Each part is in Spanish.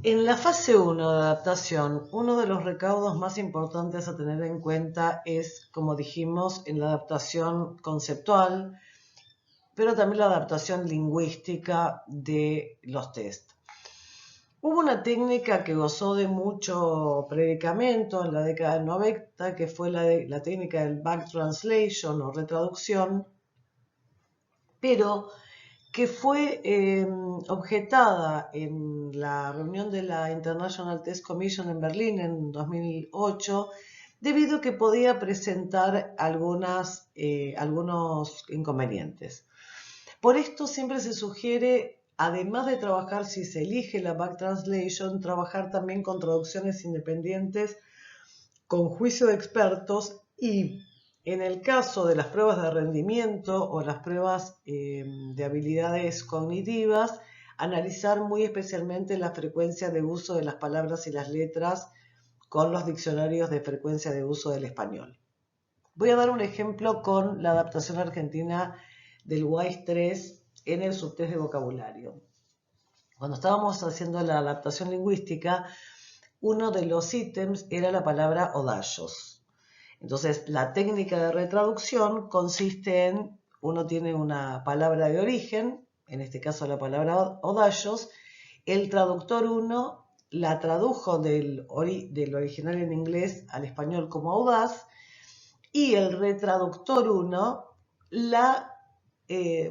En la fase 1 de adaptación, uno de los recaudos más importantes a tener en cuenta es, como dijimos, en la adaptación conceptual, pero también la adaptación lingüística de los test. Hubo una técnica que gozó de mucho predicamento en la década del 90, que fue la técnica del back translation o retraducción, pero que fue objetada en la reunión de la International Test Commission en Berlín en 2008, debido a que podía presentar algunos inconvenientes. Por esto siempre se sugiere, además de trabajar, si se elige la back translation, trabajar también con traducciones independientes, con juicio de expertos, y en el caso de las pruebas de rendimiento o las pruebas de habilidades cognitivas, analizar muy especialmente la frecuencia de uso de las palabras y las letras con los diccionarios de frecuencia de uso del español. Voy a dar un ejemplo con la adaptación argentina del WISE 3 en el subtest de vocabulario. Cuando estábamos haciendo la adaptación lingüística, uno de los ítems era la palabra odallos. Entonces, la técnica de retraducción consiste en, uno tiene una palabra de origen, en este caso la palabra odallos, el traductor 1 la tradujo del original en inglés al español como audaz, y el retraductor 1 la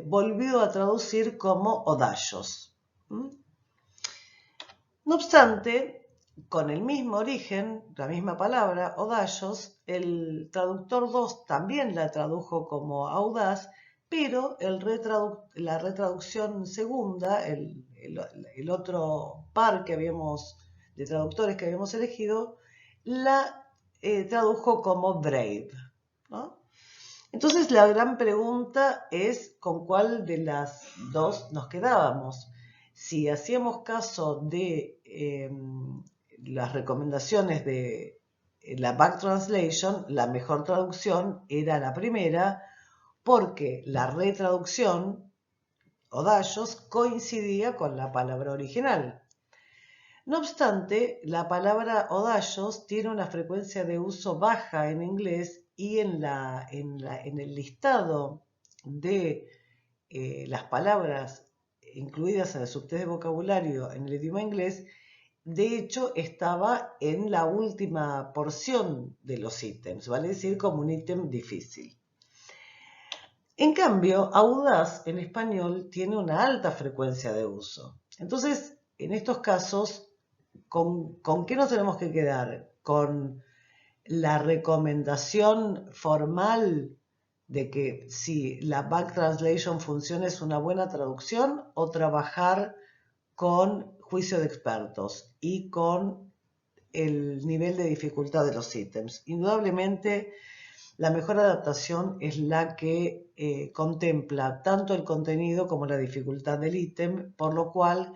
volvió a traducir como odallos. No obstante, con el mismo origen, la misma palabra, odallos, el traductor 2 también la tradujo como audaz, pero la retraducción segunda, el otro par de traductores que habíamos elegido, la tradujo como brave, ¿no? Entonces la gran pregunta es con cuál de las dos nos quedábamos. Si hacíamos caso de las recomendaciones de la back translation, la mejor traducción era la primera, porque la retraducción, odallos, coincidía con la palabra original. No obstante, la palabra odallos tiene una frecuencia de uso baja en inglés, y en el listado de las palabras incluidas en el subtest de vocabulario en el idioma inglés, de hecho estaba en la última porción de los ítems, vale decir, como un ítem difícil. En cambio, audaz en español tiene una alta frecuencia de uso. Entonces, en estos casos, ¿con qué nos tenemos que quedar? ¿Con la recomendación formal de que si la back translation funciona es una buena traducción, o trabajar con juicio de expertos y con el nivel de dificultad de los ítems? Indudablemente, la mejor adaptación es la que contempla tanto el contenido como la dificultad del ítem, por lo cual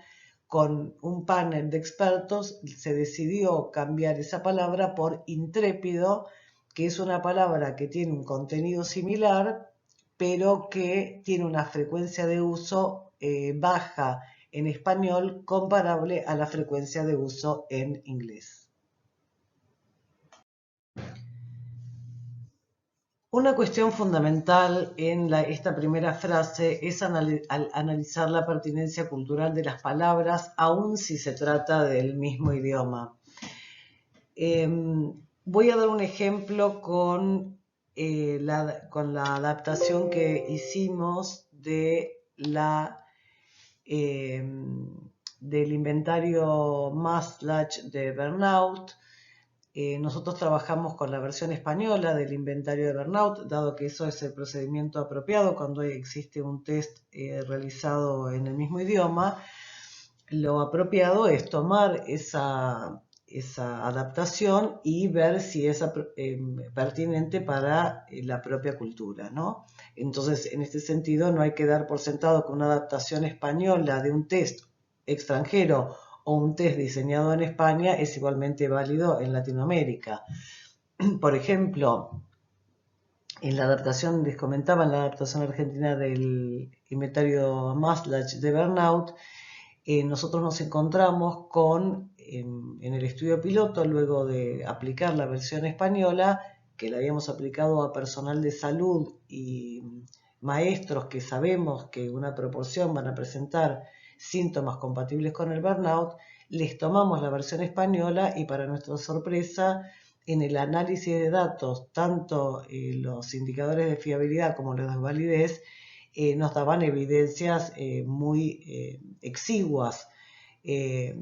con un panel de expertos se decidió cambiar esa palabra por intrépido, que es una palabra que tiene un contenido similar, pero que tiene una frecuencia de uso baja en español, comparable a la frecuencia de uso en inglés. Una cuestión fundamental en esta primera frase es analizar la pertinencia cultural de las palabras, aun si se trata del mismo idioma. Voy a dar un ejemplo con la adaptación que hicimos del inventario Maslach de Bernaut. Nosotros trabajamos con la versión española del inventario de Bernaut, dado que eso es el procedimiento apropiado cuando existe un test realizado en el mismo idioma. Lo apropiado es tomar esa adaptación y ver si es pertinente para la propia cultura, ¿no? Entonces, en este sentido, no hay que dar por sentado que una adaptación española de un test extranjero o un test diseñado en España es igualmente válido en Latinoamérica. Por ejemplo, en la adaptación, les comentaba, en la adaptación argentina del inventario Maslach de Bernaut, nosotros nos encontramos con, en el estudio piloto, luego de aplicar la versión española, que la habíamos aplicado a personal de salud y maestros que sabemos que una proporción van a presentar síntomas compatibles con el burnout, les tomamos la versión española y, para nuestra sorpresa, en el análisis de datos, tanto los indicadores de fiabilidad como los de validez, nos daban evidencias muy exiguas de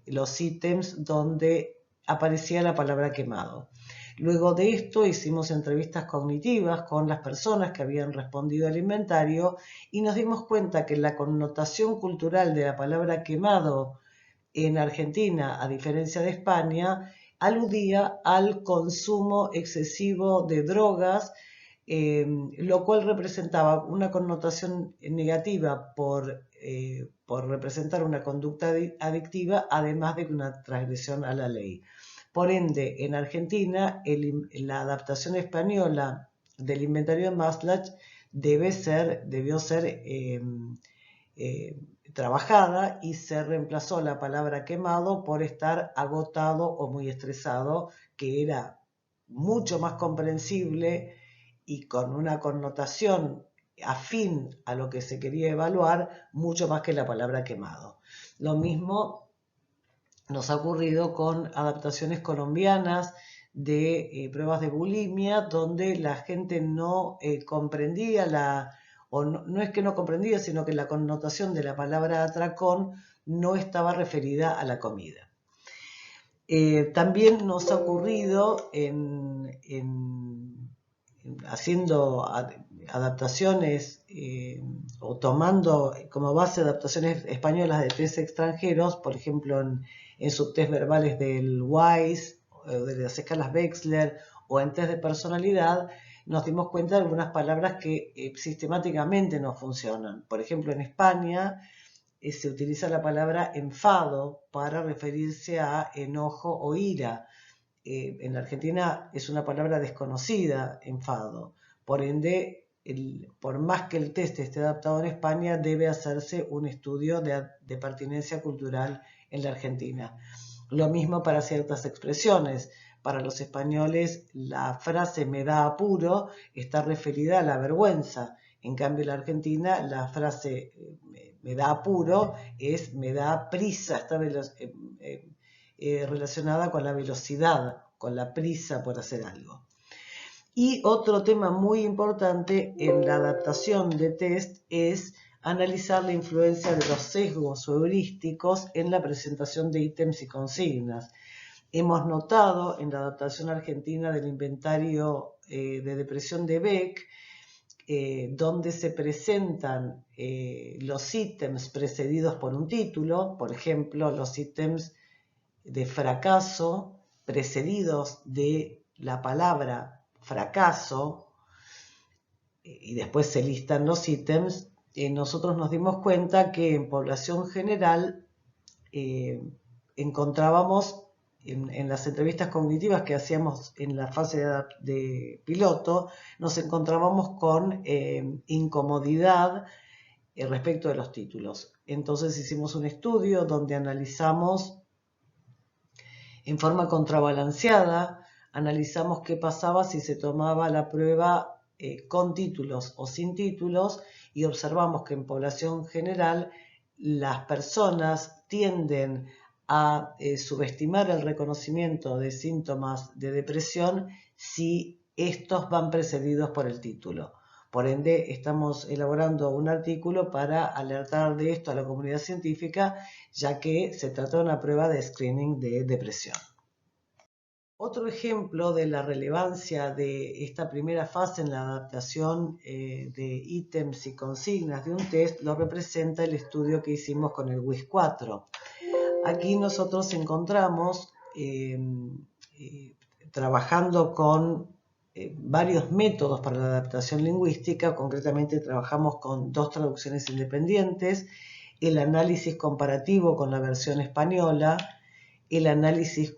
los ítems donde aparecía la palabra quemado. Luego de esto hicimos entrevistas cognitivas con las personas que habían respondido al inventario y nos dimos cuenta que la connotación cultural de la palabra quemado en Argentina, a diferencia de España, aludía al consumo excesivo de drogas, lo cual representaba una connotación negativa por representar una conducta adictiva, además de una transgresión a la ley. Por ende, en Argentina, la adaptación española del inventario de Maslach debió ser trabajada, y se reemplazó la palabra quemado por estar agotado o muy estresado, que era mucho más comprensible y con una connotación afín a lo que se quería evaluar, mucho más que la palabra quemado. Lo mismo nos ha ocurrido con adaptaciones colombianas de pruebas de bulimia, donde la gente no comprendía o no es que no comprendía, sino que la connotación de la palabra atracón no estaba referida a la comida. También nos ha ocurrido haciendo adaptaciones o tomando como base adaptaciones españolas de test extranjeros, por ejemplo en subtest verbales del WISE, de las escalas Wechsler, o en test de personalidad, nos dimos cuenta de algunas palabras que sistemáticamente no funcionan. Por ejemplo, en España se utiliza la palabra enfado para referirse a enojo o ira. En Argentina es una palabra desconocida, enfado. Por ende, por más que el test esté adaptado en España, debe hacerse un estudio de pertinencia cultural en la Argentina. Lo mismo para ciertas expresiones. Para los españoles, la frase "me da apuro" está referida a la vergüenza. En cambio, en la Argentina, la frase "me da apuro" es "me da prisa", está relacionada con la velocidad, con la prisa por hacer algo. Y otro tema muy importante en la adaptación de test es analizar la influencia de los sesgos o heurísticos en la presentación de ítems y consignas. Hemos notado en la adaptación argentina del inventario de depresión de Beck, donde se presentan los ítems precedidos por un título, por ejemplo, los ítems de fracaso precedidos de la palabra fracaso, y después se listan los ítems. Nosotros nos dimos cuenta que en población general encontrábamos en las entrevistas cognitivas que hacíamos en la fase de piloto, nos encontrábamos con incomodidad respecto de los títulos. Entonces hicimos un estudio donde analizamos en forma contrabalanceada, analizamos qué pasaba si se tomaba la prueba con títulos o sin títulos, y observamos que en población general las personas tienden a subestimar el reconocimiento de síntomas de depresión si estos van precedidos por el título. Por ende, estamos elaborando un artículo para alertar de esto a la comunidad científica, ya que se trata de una prueba de screening de depresión. Otro ejemplo de la relevancia de esta primera fase en la adaptación de ítems y consignas de un test lo representa el estudio que hicimos con el WIS-4. Aquí nosotros encontramos, trabajando con varios métodos para la adaptación lingüística, concretamente trabajamos con 2 traducciones independientes, el análisis comparativo con la versión española, el análisis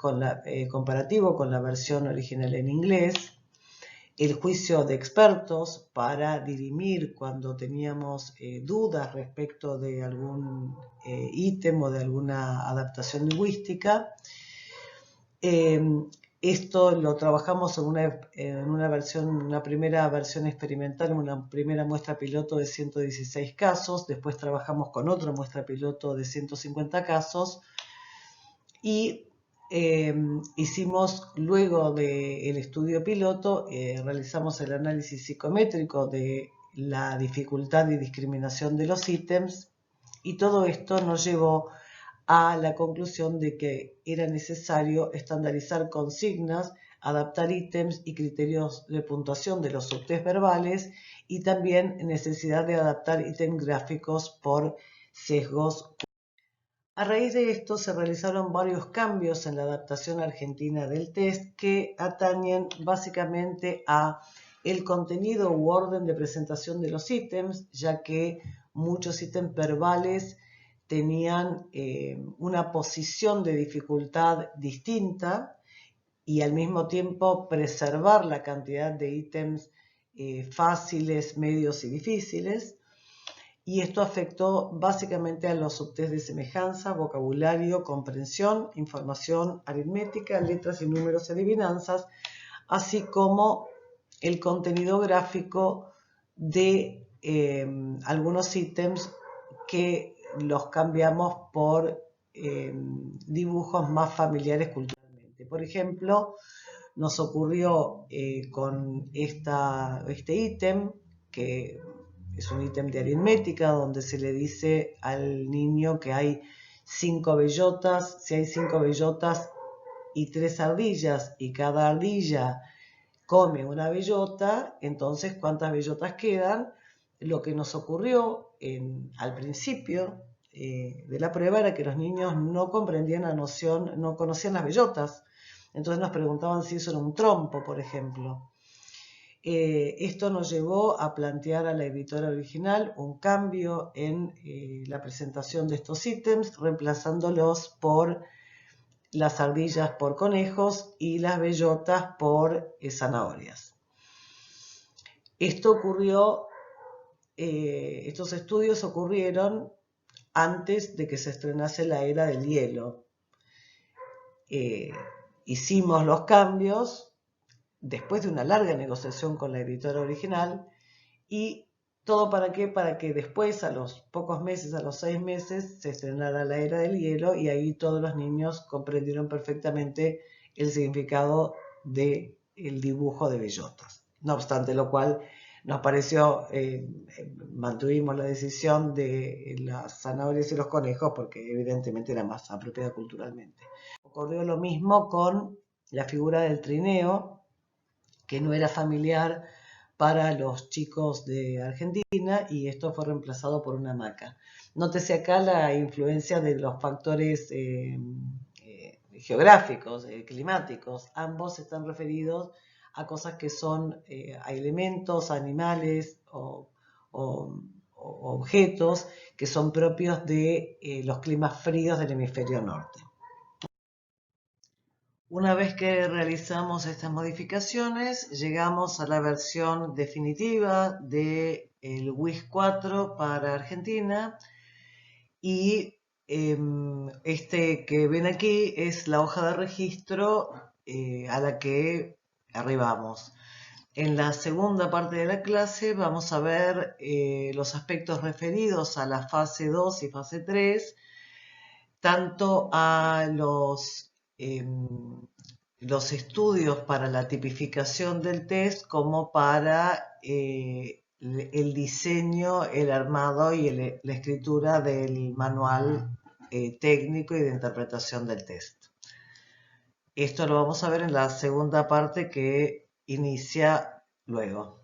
comparativo con la versión original en inglés, el juicio de expertos para dirimir cuando teníamos dudas respecto de algún ítem o de alguna adaptación lingüística. Esto lo trabajamos en una primera versión experimental, en una primera muestra piloto de 116 casos, después trabajamos con otra muestra piloto de 150 casos y hicimos, luego del estudio piloto, realizamos el análisis psicométrico de la dificultad y discriminación de los ítems, y todo esto nos llevó a la conclusión de que era necesario estandarizar consignas, adaptar ítems y criterios de puntuación de los subtest verbales, y también necesidad de adaptar ítems gráficos por sesgos. A raíz de esto se realizaron varios cambios en la adaptación argentina del test que atañen básicamente a el contenido u orden de presentación de los ítems, ya que muchos ítems verbales tenían una posición de dificultad distinta, y al mismo tiempo preservar la cantidad de ítems fáciles, medios y difíciles. Y esto afectó básicamente a los subtest de semejanza, vocabulario, comprensión, información aritmética, letras y números y adivinanzas, así como el contenido gráfico de algunos ítems que los cambiamos por dibujos más familiares culturalmente. Por ejemplo, nos ocurrió con este ítem, que es un ítem de aritmética, donde se le dice al niño que hay 5 bellotas. Si hay 5 bellotas y 3 ardillas, y cada ardilla come una bellota, entonces ¿cuántas bellotas quedan? Lo que nos ocurrió al principio de la prueba era que los niños no comprendían la noción, no conocían las bellotas. Entonces nos preguntaban si eso era un trompo, por ejemplo. Esto nos llevó a plantear a la editora original un cambio en la presentación de estos ítems, reemplazándolos por las ardillas por conejos y las bellotas por zanahorias. Estos estudios ocurrieron antes de que se estrenase la era del hielo. Hicimos los cambios después de una larga negociación con la editora original, y todo ¿para qué? Para que después, a los pocos meses, a los 6 meses, se estrenara la era del hielo, y ahí todos los niños comprendieron perfectamente el significado del dibujo de bellotas. No obstante lo cual, nos pareció, mantuvimos la decisión de las zanahorias y los conejos porque evidentemente era más apropiada culturalmente. Ocurrió lo mismo con la figura del trineo, que no era familiar para los chicos de Argentina, y esto fue reemplazado por una hamaca. Nótese acá la influencia de los factores geográficos, climáticos. Ambos están referidos a cosas que son, a elementos, animales o objetos que son propios de los climas fríos del hemisferio norte. Una vez que realizamos estas modificaciones, llegamos a la versión definitiva del WIS 4 para Argentina, y este que ven aquí es la hoja de registro a la que arribamos. En la segunda parte de la clase vamos a ver los aspectos referidos a la fase 2 y fase 3, tanto a los estudios para la tipificación del test como para el diseño, el armado y la escritura del manual técnico y de interpretación del test. Esto lo vamos a ver en la segunda parte que inicia luego.